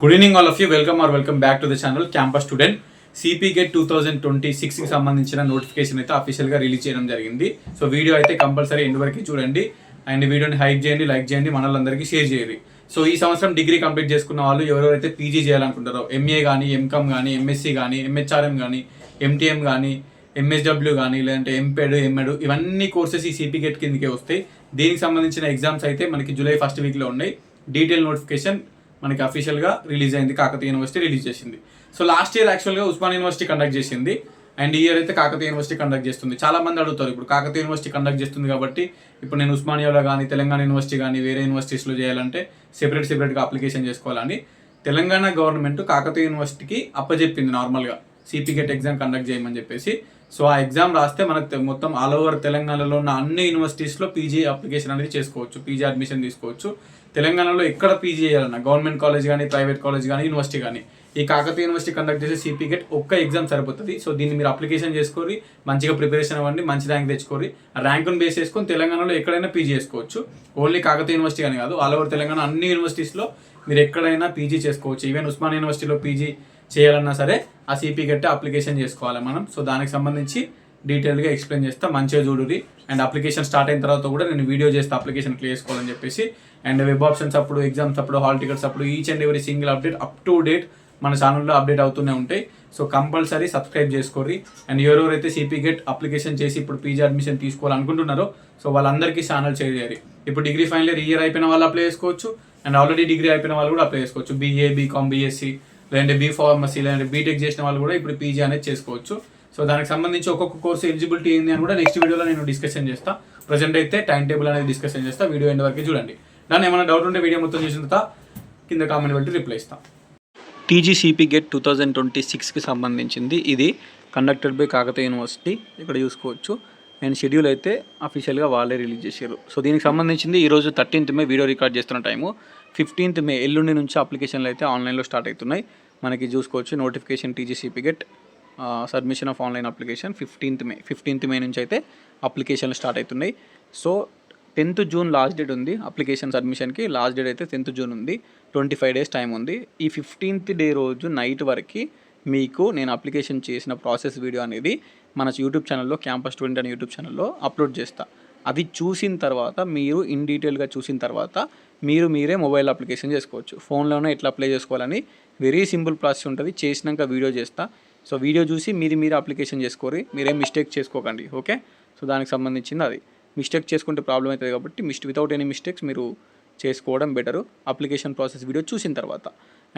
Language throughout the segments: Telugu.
Good evening all of you welcome back to the channel campus student. CP GET 2026కి సంబంధించిన నోటిఫికేషన్ అయితే అఫీషియల్గా రిలీజ్ చేయడం జరిగింది. సో వీడియో అయితే కంపల్సరీ ఎండ్ వరకు చూడండి అండ్ వీడియోని హైప్ చేయండి, లైక్ చేయండి, మనలందరికీ షేర్ చేయండి. సో ఈ సంవత్సరం డిగ్రీ కంప్లీట్ చేసుకున్న వాళ్ళు ఎవరెవరైతే పీజీ చేయాలనుకుంటారో ఎంఏ కానీ, ఎంకామ్ కానీ, ఎంఎస్సీ కానీ, ఎంహెచ్ఆర్ఎం కానీ, ఎంటీఎం కానీ, ఎంఎస్డబ్ల్యూ కానీ, లేదంటే ఎంపెడ్, ఎంఎడ్ ఇవన్నీ కోర్సెస్ ఈ సిపి గేట్ కిందకే వస్తాయి. దీనికి సంబంధించిన ఎగ్జామ్స్ అయితే మనకి జూలై ఫస్ట్ వీక్లో ఉన్నాయి. డీటెయిల్ నోటిఫికేషన్ మనకి అఫీషియల్గా రిలీజ్ అయింది, కాకతీయ యూనివర్సిటీ రిలీజ్ చేసింది. సో లాస్ట్ ఇయర్ యాక్చువల్గా ఉస్మాన్ యూనివర్సిటీ కండక్ట్ చేసింది అండ్ ఈ ఇయర్ అయితే కాకతీయ యూనివర్సిటీ కండక్ట్ చేస్తుంది. చాలా మంది అడుగుతారు, ఇప్పుడు కాకతీయ యూనివర్సిటీ కండక్ట్ చేస్తుంది కాబట్టి ఇప్పుడు నేను ఉస్మానియాలో కానీ, తెలంగాణ యూనివర్సిటీ కానీ, వేరే యూనివర్సిటీస్లో చేయాలంటే సెపరేట్గా అప్లికేషన్ చేసుకోవాలని తెలంగాణ గవర్నమెంట్ కాకతీయ యూనివర్సిటీకి అప్పచెప్పింది నార్మల్గా సిపి గేట్ ఎగ్జామ్ కండక్ట్ చేయమని చెప్పేసి. సో ఆ ఎగ్జామ్ రాస్తే మనకు మొత్తం ఆల్ ఓవర్ తెలంగాణలో ఉన్న అన్ని యూనివర్సిటీస్లో పీజీ అప్లికేషన్ అనేది చేసుకోవచ్చు, పీజీ అడ్మిషన్ తీసుకోవచ్చు. తెలంగాణలో ఎక్కడ పీజీ చేయాలన్నా గవర్నమెంట్ కాలేజ్ కానీ, ప్రైవేట్ కాలేజ్ కానీ, యూనివర్సిటీ కానీ ఈ కాకతీయ యూనివర్సిటీ కండక్ట్ చేసే సిపి గేట్ ఒక్క ఎగ్జామ్ సరిపోతుంది. సో దీన్ని మీరు అప్లికేషన్ చేసుకొని మంచిగా ప్రిపరేషన్ అవ్వండి, మంచి ర్యాంక్ తెచ్చుకోరి. ఆ ర్యాంకును బేస్ చేసుకొని తెలంగాణలో ఎక్కడైనా పీజీ చేసుకోవచ్చు. ఓన్లీ కాకతీయ యూనివర్సిటీ అని కాదు, ఆల్ ఓవర్ తెలంగాణ అన్ని యూనివర్సిటీస్లో మీరు ఎక్కడైనా పీజీ చేసుకోవచ్చు. ఈవెన్ ఉస్మాన్ యూనివర్సిటీలో పీజీ చేయాలన్నా సరే ఆ సిపి గేట్ అప్లికేషన్ చేసుకోవాలి మనం. సో దానికి సంబంధించి డీటెయిల్గా ఎక్స్ప్లెయిన్ చేస్తా, మంచిగా చూడురి. అండ్ అప్లికేషన్ స్టార్ట్ అయిన తర్వాత కూడా నేను వీడియో చేస్తే అప్లికేషన్ క్లియర్ చేసుకోవాలని చెప్పేసి. అండ్ వెబ్ ఆప్షన్స్ అప్పుడు, ఎగ్జామ్స్ అప్పుడు, హాల్ టికెట్స్ అప్పుడు each and every single update up to date మన ఛానల్లో అప్డేట్ అవుతూనే ఉంటాయి. సో కంపల్సరీ సబ్స్క్రైబ్ చేసుకోరి. అండ్ ఎవరెవరైతే సిపి గేట్ అప్లికేషన్ చేసి ఇప్పుడు పీజీ అడ్మిషన్ తీసుకోవాలనుకుంటున్నారో సో వాళ్ళందరికీ ఛానల్ షేర్ చేయాలి. ఇప్పుడు డిగ్రీ ఫైనల్ ఇయర్ అయిపోయిన వాళ్ళు అప్లై చేసుకోవచ్చు అండ్ ఆల్రెడీ డిగ్రీ అయిపోయిన వాళ్ళు కూడా అప్లై చేసుకోవచ్చు. బీఏ, బీకామ్, బీఎస్సీ, లేదంటే బీఫార్మసీ, లేదంటే బీటెక్ చేసిన వాళ్ళు కూడా ఇప్పుడు పీజీ అనేది చేసుకోవచ్చు. సో దానికి సంబంధించి ఒక్కొక్క కోర్సు ఎలిజిబిలిటీ ఏంది అని కూడా నెక్స్ట్ వీడియోలో నేను డిస్కషన్ చేస్తా. ప్రజెంట్ అయితే టైం టేబుల్ అనేది డిస్కషన్ చేస్తా. వీడియో ఎండ్ వరకు చూడండి. దాన్ని ఏమైనా డౌట్ ఉంటే వీడియో మొత్తం చూసిన తర్వాత కింద కామెంట్ పెట్టి రిప్లై ఇస్తాం. టీజీసీపీ గేట్ 2026కి సంబంధించింది ఇది కండక్టెడ్ బై కాకతీయ యూనివర్సిటీ. ఇక్కడ చూసుకోవచ్చు. అండ్ షెడ్యూల్ అయితే అఫీషియల్గా వాళ్ళే రిలీజ్ చేశారు. సో దీనికి సంబంధించింది ఈరోజు 13th మే వీడియో రికార్డ్ చేస్తున్న టైము. 15th మే ఎల్లుండి నుంచి అప్లికేషన్లు అయితే ఆన్లైన్లో స్టార్ట్ అవుతున్నాయి. మనకి చూసుకోవచ్చు notification TGCP GET submission of online application 15th May నుంచి అయితే అప్లికేషన్లు స్టార్ట్ అవుతున్నాయి. So 10th June last date ఉంది అప్లికేషన్ సబ్మిషన్కి. లాస్ట్ డేట్ అయితే 10th జూన్ ఉంది. 25 days టైం ఉంది. ఈ 15th డే రోజు నైట్ వరకు మీకు నేను అప్లికేషన్ చేసిన ప్రాసెస్ వీడియో అనేది మన యూట్యూబ్ ఛానల్లో క్యాంపస్ స్టూడెంట్ అనే యూట్యూబ్ ఛానల్లో అప్లోడ్ చేస్తా. అది చూసిన తర్వాత మీరు ఇన్ డీటెయిల్గా చూసిన తర్వాత మీరే మొబైల్ అప్లికేషన్ చేసుకోవచ్చు. ఫోన్లోనే ఎట్లా అప్లై చేసుకోవాలని వెరీ సింపుల్ ప్రాసెస్ ఉంటుంది. చేసినాక వీడియో చేస్తా. సో వీడియో చూసి మీరు అప్లికేషన్ చేసుకోరి, మీరేం మిస్టేక్ చేసుకోకండి. ఓకే. సో దానికి సంబంధించింది అది. మిస్టేక్ చేసుకుంటే ప్రాబ్లం అవుతుంది కాబట్టి వితౌట్ ఎనీ మిస్టేక్స్ మీరు చేసుకోవడం బెటరు అప్లికేషన్ ప్రాసెస్ వీడియో చూసిన తర్వాత.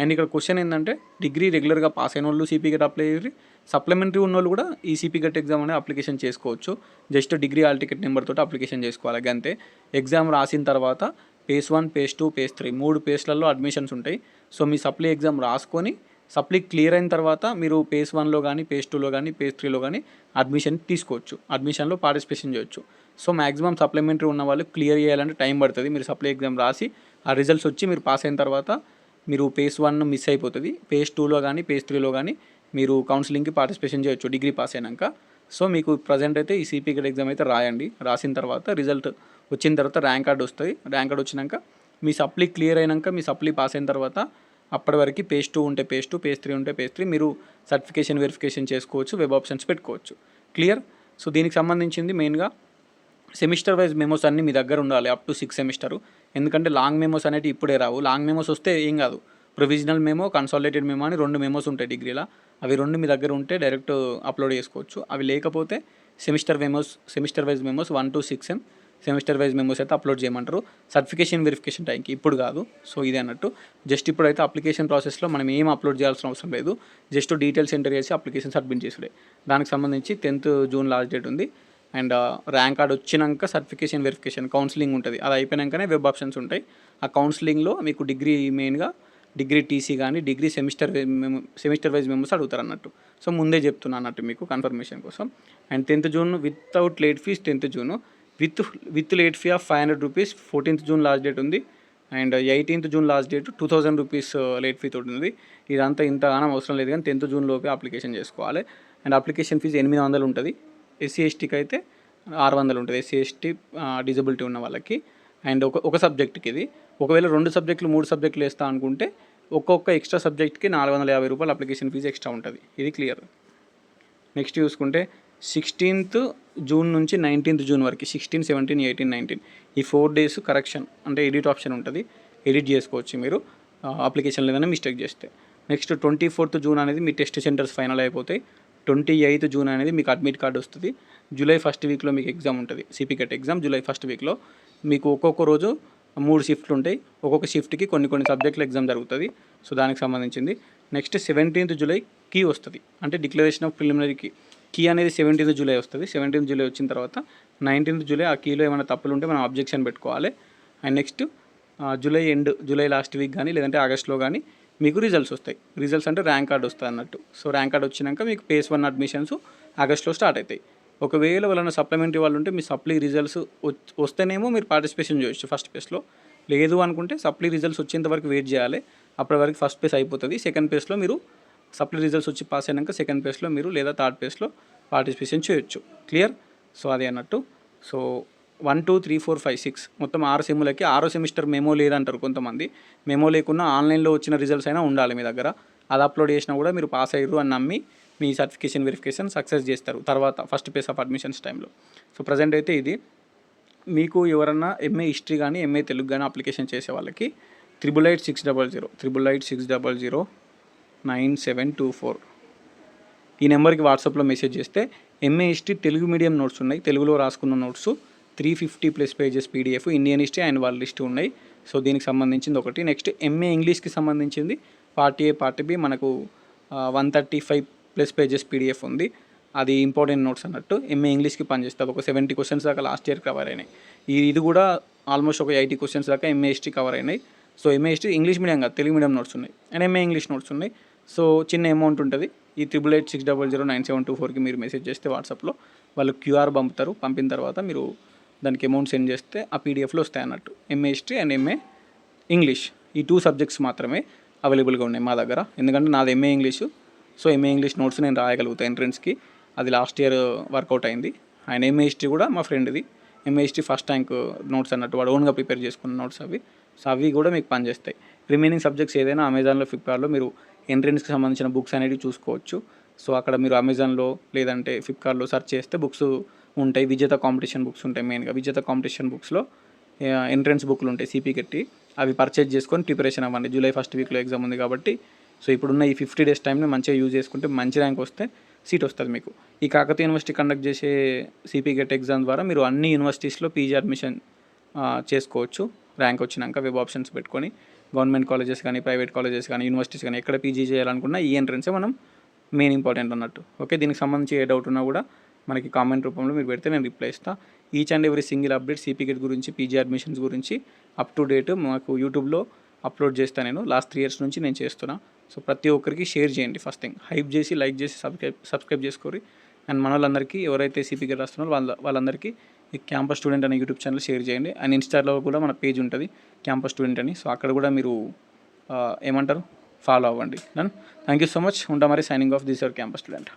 అండ్ ఇక్కడ క్వశ్చన్ ఏంటంటే డిగ్రీ రెగ్యులర్గా పాస్ అయిన వాళ్ళు సిపి గేట్ అప్లై చేసి, సప్లిమెంటరీ ఉన్న వాళ్ళు కూడా ఈ సిపి గేట్ ఎగ్జామ్ అనేది అప్లికేషన్ చేసుకోవచ్చు. Just degree hall ticket number తోటి అప్లికేషన్ చేసుకోవాలి అంతే. ఎగ్జామ్ రాసిన తర్వాత పేజ్ 1, పేజ్ 2, పేజ్ 3 3 పేజ్లలో అడ్మిషన్స్ ఉంటాయి. సో మీ సప్లీ ఎగ్జామ్ రాసుకొని సప్లీ క్లియర్ అయిన తర్వాత మీరు పేజ్ 1లో కానీ, పేజ్ 2లో కానీ, పేజ్ 3లో కానీ అడ్మిషన్ తీసుకోవచ్చు. అడ్మిషన్లో పార్టిసిపేషన్ చేయొచ్చు. సో మ్యాక్సిమం సప్లిమెంటరీ ఉన్న వాళ్ళు క్లియర్ చేయాలంటే టైం పడుతుంది. మీరు సప్లై ఎగ్జామ్ రాసి ఆ రిజల్ట్స్ వచ్చి మీరు పాస్ అయిన తర్వాత మీరు పేజ్ 1 మిస్ అయిపోతుంది. పేజ్ 2లో కానీ, పేజ్ 3లో కానీ మీరు కౌన్సిలింగ్కి పార్టిసిపేషన్ చేయొచ్చు డిగ్రీ పాస్ అయినాక. సో మీకు ప్రజెంట్ అయితే ఈ సిపి గేట్ ఎగ్జామ్ అయితే రాయండి. రాసిన తర్వాత రిజల్ట్ వచ్చిన తర్వాత ర్యాంక్ కార్డ్ వస్తుంది. ర్యాంక్ కార్డ్ వచ్చినాక మీ సప్లీ క్లియర్ అయినాక, మీ సప్లీ పాస్ అయిన తర్వాత అప్పటి వరకు పేజ్ 2 ఉంటే పేజ్ 2, పేజ్ 3 ఉంటే పేజ్ 3 మీరు సర్టిఫికేషన్ వెరిఫికేషన్ చేసుకోవచ్చు, వెబ్ ఆప్షన్స్ పెట్టుకోవచ్చు. క్లియర్. సో దీనికి సంబంధించింది మెయిన్గా సెమిస్టర్ వైజ్ మెమోస్ అన్నీ మీ దగ్గర ఉండాలి అప్ టు 6 సెమిస్టరు. ఎందుకంటే లాంగ్ మెమోస్ అనేవి ఇప్పుడే రావు. లాంగ్ మెమోస్ వస్తే ఏం కాదు, ప్రొవిజనల్ మెమో, కన్సాలిడేటెడ్ మెమో అని 2 మెమోస్ ఉంటాయి డిగ్రీలో. అవి 2 మీ దగ్గర ఉంటే డైరెక్ట్ అప్లోడ్ చేసుకోవచ్చు. అవి లేకపోతే semester wise memos 1 to 6 semester wise memos అయితే అప్లోడ్ చేయమంటారు. సర్టిఫికేషన్ వెరిఫికేషన్ టైంకి ఇప్పుడు కాదు. సో ఇది అన్నట్టు జస్ట్ ఇప్పుడైతే అప్లికేషన్ ప్రాసెస్లో మనం ఏం అప్లోడ్ చేయాల్సిన అవసరం లేదు. జస్ట్ డీటెయిల్స్ ఎంటర్ చేసి అప్లికేషన్ సబ్మిట్ చేసుడే. దానికి సంబంధించి 10th జూన్ లాస్ట్ డేట్ ఉంది. అండ్ ర్యాంక్ కార్డ్ వచ్చినాక సర్టిఫికేషన్ వెరిఫికేషన్ కౌన్సిలింగ్ ఉంటుంది. అది అయిపోయాకనే వెబ్ ఆప్షన్స్ ఉంటాయి. ఆ కౌన్సిలింగ్లో మీకు డిగ్రీ మెయిన్గా డిగ్రీ టీసీ కానీ, డిగ్రీ సెమిస్టర్ వైజ్ మెమోస్ అడుగుతారు అన్నట్టు. సో ముందే చెప్తున్నా అన్నట్టు మీకు కన్ఫర్మేషన్ కోసం. And 10th June without late fees 10th June, with late fee of 500 rupees 14th June last date ఉంది. And 18th June last date 2000 rupees late fee తోటి ఉంది. ఇదంతా ఇంతగానం అవసరం లేదు కానీ 10th జూన్ లోపే అప్లికేషన్ చేసుకోవాలి. అండ్ అప్లికేషన్ ఫీజు 800 ఉంటుంది. ఎస్సీ ఎస్టీకి అయితే 600 ఉంటుంది. ఎస్సీ ఎస్టీ డిజబిలిటీ ఉన్న వాళ్ళకి. అండ్ ఒక సబ్జెక్ట్కి ఇది. ఒకవేళ 2 సబ్జెక్టులు 3 సబ్జెక్టులు వేస్తా అనుకుంటే ఒక్కొక్క ఎక్స్ట్రా సబ్జెక్ట్కి 450 రూపాయలు అప్లికేషన్ ఫీజు ఎక్స్ట్రా ఉంటుంది. ఇది క్లియర్. నెక్స్ట్ చూసుకుంటే 16th జూన్ నుంచి 19th జూన్ వరకు 16, 17, 18, 19 ఈ 4 days కరెక్షన్ అంటే ఎడిట్ ఆప్షన్ ఉంటుంది. ఎడిట్ చేసుకోవచ్చు మీరు అప్లికేషన్ ఏదైనా మిస్టేక్ చేస్తే. నెక్స్ట్ 24th జూన్ అనేది మీ టెస్ట్ సెంటర్స్ ఫైనల్ అయిపోతాయి. 28th జూన్ అనేది మీకు అడ్మిట్ కార్డు వస్తుంది. జూలై 1st వీక్లో మీకు ఎగ్జామ్ ఉంటుంది. CP get exam July 1st వీక్లో. మీకు ఒక్కొక్క రోజు 3 షిఫ్ట్లు ఉంటాయి. ఒక్కొక్క షిఫ్ట్కి కొన్ని సబ్జెక్టులు ఎగ్జామ్ జరుగుతుంది. సో దానికి సంబంధించింది. నెక్స్ట్ 17th జూలై కీ వస్తుంది, అంటే డిక్లరేషన్ ఆఫ్ ప్రిలిమినరీ కీ అనేది 17th జూలై వస్తుంది. 17th జూలై వచ్చిన తర్వాత 19th జూలై ఆ కీలో ఏమైనా తప్పులు ఉంటే మనం అబ్జెక్షన్ పెట్టుకోవాలి. And next July last week కానీ లేదంటే ఆగస్ట్లో కానీ మీకు రిజల్ట్స్ వస్తాయి. రిజల్ట్స్ అంటే ర్యాంక్ కార్డ్ వస్తుంది అన్నట్టు. సో ర్యాంక్ కార్డ్ వచ్చినాక మీకు phase 1 అడ్మిషన్స్ ఆగస్ట్లో స్టార్ట్ అవుతాయి. ఒకవేళ వాళ్ళని సప్లిమెంటరీ వాళ్ళు ఉంటే మీ సప్లీ రిజల్ట్స్ వస్తేనేమో మీరు పార్టిసిపేషన్ చేయొచ్చు ఫస్ట్ ఫేజ్లో. లేదు అనుకుంటే సప్లీ రిజల్ట్స్ వచ్చేంత వరకు వెయిట్ చేయాలి. అప్పటి వరకు ఫస్ట్ ఫేజ్ అయిపోతుంది. సెకండ్ ఫేజ్లో మీరు సప్లీ రిజల్ట్స్ వచ్చి పాస్ అయినాక సెకండ్ ఫేజ్లో మీరు లేదా థర్డ్ ఫేజ్లో పార్టిసిపేషన్ చేయొచ్చు. క్లియర్. సో అది అన్నట్టు. సో 1, 2, 3, 4, 5, 6 మొత్తం 6 సెమ్ములకి 6వ సెమిస్టర్ మెమో లేదంటారు కొంతమంది. మెమో లేకున్నా ఆన్లైన్లో వచ్చిన రిజల్ట్స్ అయినా ఉండాలి మీ దగ్గర. అది అప్లోడ్ చేసినా కూడా మీరు పాస్ అయ్యారు అని నమ్మి మీ సర్టిఫికేషన్ వెరిఫికేషన్ సక్సెస్ చేస్తారు తర్వాత ఫస్ట్ ఫేజ్ ఆఫ్ అడ్మిషన్స్ టైంలో. సో ప్రజెంట్ అయితే ఇది. మీకు ఎవరన్నా ఎంఏ హిస్టరీ కానీ ఎంఏ తెలుగు కానీ అప్లికేషన్ చేసే వాళ్ళకి 888600 ఈ నెంబర్కి వాట్సాప్లో మెసేజ్ చేస్తే MA history Telugu medium notes ఉన్నాయి, తెలుగులో రాసుకున్న notes 350+ pages PDF, Indian history and వాళ్ళ లిస్ట్ ఉన్నాయి. సో దీనికి సంబంధించింది ఒకటి. నెక్స్ట్ ఎంఏ ఇంగ్లీష్కి సంబంధించింది పార్ట్ ఏ పార్ట్ బి మనకు 135+ పేజెస్ పీడిఎఫ్ ఉంది. అది ఇంపార్టెంట్ నోట్స్ అన్నట్టు. ఎంఏ ఇంగ్లీష్కి పనిచేస్తుంది. ఒక 70 క్వశ్చన్స్ దాకా లాస్ట్ ఇయర్ కవర్ అయినాయి. ఇది కూడా ఆల్మోస్ట్ ఒక 80 క్వశ్చన్స్ దాకా ఎంఏ హిస్టరీ కవర్ అయినాయి. So MA history English medium కాదు, తెలుగు మీడియం నోట్స్ ఉన్నాయి అండ్ ఎంఏ ఇంగ్లీష్ నోట్స్ ఉన్నాయి. సో చిన్న అమౌంట్ ఉంటుంది. ఈ 8886009724కి మీరు మెసేజ్ చేస్తే వాట్సాప్లో వాళ్ళు క్యూఆర్ పంపుతారు. పంపిన తర్వాత మీరు దానికి అమౌంట్ సెండ్ చేస్తే ఆ పీడిఎఫ్లో వస్తాయి అన్నట్టు. MA history and MA English ఈ 2 సబ్జెక్ట్స్ మాత్రమే అవైలబుల్గా ఉన్నాయి మా దగ్గర. ఎందుకంటే నాది MA English. So MA English notes నేను రాయగలుగుతాను ఎంట్రన్స్కి. అది లాస్ట్ ఇయర్ వర్కౌట్ అయింది. అండ్ ఎంఏ హిస్టరీ కూడా మా ఫ్రెండ్ది. MA history first rank notes అన్నట్టు, వాడు ఓన్గా ప్రిపేర్ చేసుకున్న నోట్స్ అవి. సో అవి కూడా మీకు పనిచేస్తాయి. రిమైనింగ్ సబ్జెక్ట్స్ ఏదైనా అమెజాన్లో, ఫ్లిప్కార్ట్లో మీరు ఎంట్రన్స్కి సంబంధించిన బుక్స్ అనేవి చూసుకోవచ్చు. సో అక్కడ మీరు అమెజాన్లో లేదంటే ఫ్లిప్కార్ట్లో సెర్చ్ చేస్తే బుక్స్ ఉంటాయి. విజేత కాంపిటీషన్ బుక్స్ ఉంటాయి. మెయిన్గా విజేత కాంపిటీషన్ బుక్స్లో ఎంట్రన్స్ బుక్లు ఉంటాయి సిపి గట్టి. అవి పర్చేజ్ చేసుకొని ప్రిపరేషన్ అవ్వండి. జూలై 1st వీక్లో ఎగ్జామ్ ఉంది కాబట్టి. సో ఇప్పుడున్న ఈ 50 days టైంని మంచిగా యూజ్ చేసుకుంటే మంచి ర్యాంక్ వస్తే సీట్ వస్తుంది మీకు. ఈ కాకతీయ యూనివర్సిటీ కండక్ట్ చేసే సిపి గెట్ ఎగ్జామ్ ద్వారా మీరు అన్ని యూనివర్సిటీస్లో పీజీ అడ్మిషన్ చేసుకోవచ్చు. ర్యాంక్ వచ్చినాక వెబ్ ఆప్షన్స్ పెట్టుకొని గవర్నమెంట్ కాలేజెస్ కానీ, ప్రైవేట్ కాలేజెస్ కానీ, యూనివర్సిటీస్ కానీ ఎక్కడ పీజీ చేయాలనుకున్నా ఈ ఎంట్రన్సే మనం మెయిన్ ఇంపార్టెంట్ అన్నట్టు. ఓకే. దీనికి సంబంధించి ఏ డౌట్ ఉన్నా కూడా మనకి కామెంట్ రూపంలో మీరు పెడితే నేను రిప్లై ఇస్తాను. Each and every single update CP get గురించి, పీజీ అడ్మిషన్స్ గురించి అప్ టు డేట్ మాకు యూట్యూబ్లో అప్లోడ్ చేస్తాను. నేను లాస్ట్ 3 years నుంచి నేను చేస్తున్నా. సో ప్రతి ఒక్కరికి షేర్ చేయండి. ఫస్ట్ థింగ్ హైప్ చేసి, లైక్ చేసి, సబ్స్క్రైబ్ చేసుకోరి. అండ్ మన వాళ్ళందరికీ ఎవరైతే సిపి గెట్ రాస్తున్నారో వాళ్ళందరికీ ఈ క్యాంపస్ స్టూడెంట్ అనే యూట్యూబ్ ఛానల్ షేర్ చేయండి. అండ్ ఇన్స్టాలో కూడా మన పేజ్ ఉంటుంది క్యాంపస్ స్టూడెంట్ అని. సో అక్కడ కూడా మీరు ఏమంటారు ఫాలో అవ్వండి. Done. Thank you so much. ఉంటా మరి. Signing off this your campus student.